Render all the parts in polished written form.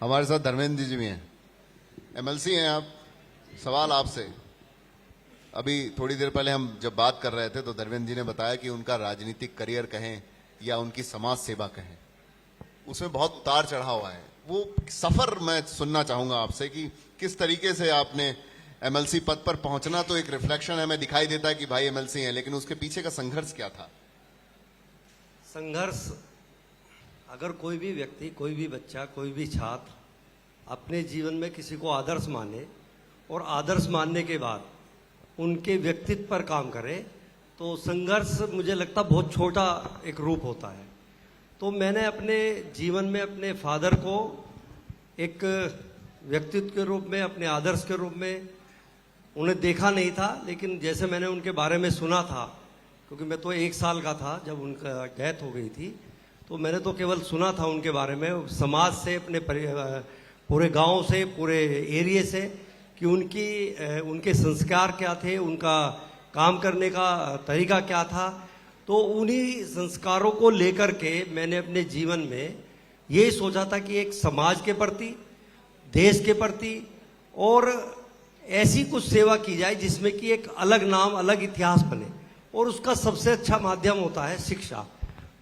हमारे साथ धर्मेंद्र जी भी हैं, एमएलसी हैं आप। सवाल आपसे, अभी थोड़ी देर पहले हम जब बात कर रहे थे तो धर्मेंद्र जी ने बताया कि उनका राजनीतिक करियर कहें या उनकी समाज सेवा कहें, उसमें बहुत उतार चढ़ाव है। वो सफर मैं सुनना चाहूंगा आपसे कि किस तरीके से आपने एमएलसी पद पर पहुंचना, तो एक रिफ्लेक्शन है, हमें दिखाई देता है कि भाई एमएलसी हैं, लेकिन उसके पीछे का संघर्ष क्या था? संघर्ष, अगर कोई भी व्यक्ति, कोई भी बच्चा, कोई भी छात्र अपने जीवन में किसी को आदर्श माने और आदर्श मानने के बाद उनके व्यक्तित्व पर काम करे, तो संघर्ष मुझे लगता बहुत छोटा एक रूप होता है। तो मैंने अपने जीवन में अपने फादर को एक व्यक्तित्व के रूप में, अपने आदर्श के रूप में उन्हें देखा नहीं था, लेकिन जैसे मैंने उनके बारे में सुना था, क्योंकि मैं तो 1 साल का था जब उनका डेथ हो गई थी, तो मैंने तो केवल सुना था उनके बारे में, समाज से, अपने पूरे गांव से, पूरे एरिया से, कि उनके संस्कार क्या थे, उनका काम करने का तरीका क्या था। तो उन्हीं संस्कारों को लेकर के मैंने अपने जीवन में यही सोचा था कि एक समाज के प्रति, देश के प्रति और ऐसी कुछ सेवा की जाए जिसमें कि एक अलग नाम, अलग इतिहास बने, और उसका सबसे अच्छा माध्यम होता है शिक्षा।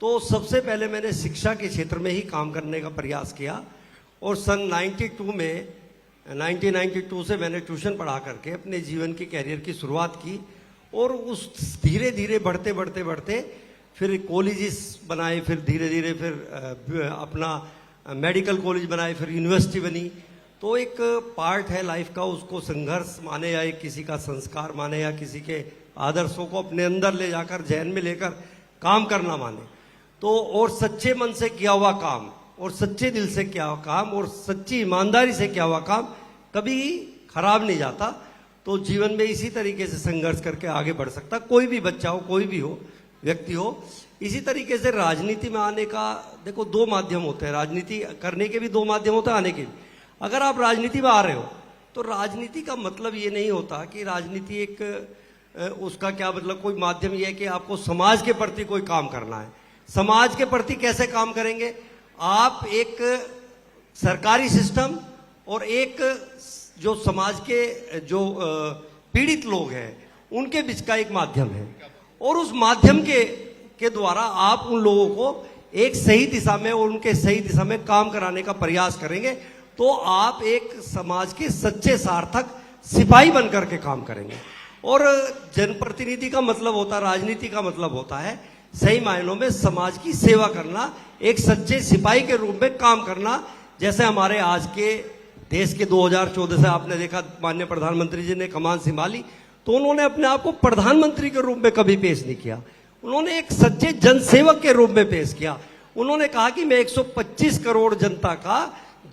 तो सबसे पहले मैंने शिक्षा के क्षेत्र में ही काम करने का प्रयास किया, और सन 1992 से मैंने ट्यूशन पढ़ा करके अपने जीवन की कैरियर की शुरुआत की, और उस धीरे धीरे बढ़ते फिर कॉलेजेस बनाए, फिर धीरे धीरे फिर अपना मेडिकल कॉलेज बनाए, फिर यूनिवर्सिटी बनी। तो एक पार्ट है लाइफ का, उसको संघर्ष माने या किसी का संस्कार माने या किसी के आदर्शों को अपने अंदर ले जाकर, जहन में लेकर काम करना माने, तो और सच्चे मन से किया हुआ काम और सच्चे दिल से किया हुआ काम और सच्ची ईमानदारी से किया हुआ काम कभी खराब नहीं जाता। तो जीवन में इसी तरीके से संघर्ष करके आगे बढ़ सकता कोई भी बच्चा हो, कोई भी हो, व्यक्ति हो। इसी तरीके से राजनीति में आने का, देखो 2 माध्यम होते हैं, राजनीति करने के भी 2 माध्यम होते हैं, आने के भी। अगर आप राजनीति में आ रहे हो तो राजनीति का मतलब ये नहीं होता कि राजनीति एक उसका क्या मतलब, कोई माध्यम ये है कि आपको समाज के प्रति कोई काम करना है। समाज के प्रति कैसे काम करेंगे आप? एक सरकारी सिस्टम और एक जो समाज के जो पीड़ित लोग हैं उनके बीच का एक माध्यम है, और उस माध्यम के द्वारा आप उन लोगों को एक सही दिशा में और उनके सही दिशा में काम कराने का प्रयास करेंगे, तो आप एक समाज के सच्चे सार्थक सिपाही बनकर के काम करेंगे। और जनप्रतिनिधि का मतलब होता है, राजनीति का मतलब होता है सही मायनों में समाज की सेवा करना, एक सच्चे सिपाही के रूप में काम करना। जैसे हमारे आज के देश के 2014 से आपने देखा, माननीय प्रधानमंत्री जी ने कमान संभाली, तो उन्होंने अपने आप को प्रधानमंत्री के रूप में कभी पेश नहीं किया, उन्होंने एक सच्चे जनसेवक के रूप में पेश किया। उन्होंने कहा कि मैं 125 करोड़ जनता का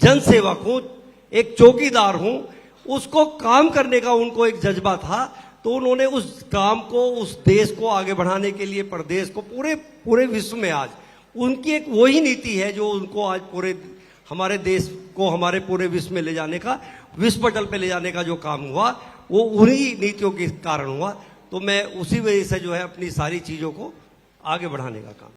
जनसेवक हूं, एक चौकीदार हूं। उसको काम करने का उनको एक जज्बा था, तो उन्होंने उस काम को, उस देश को आगे बढ़ाने के लिए, प्रदेश को, पूरे विश्व में आज उनकी एक वही नीति है जो उनको आज पूरे हमारे देश को, हमारे पूरे विश्व में ले जाने का, विश्व पटल पे ले जाने का जो काम हुआ, वो उन्हीं नीतियों के कारण हुआ। तो मैं उसी वजह से जो है अपनी सारी चीजों को आगे बढ़ाने का काम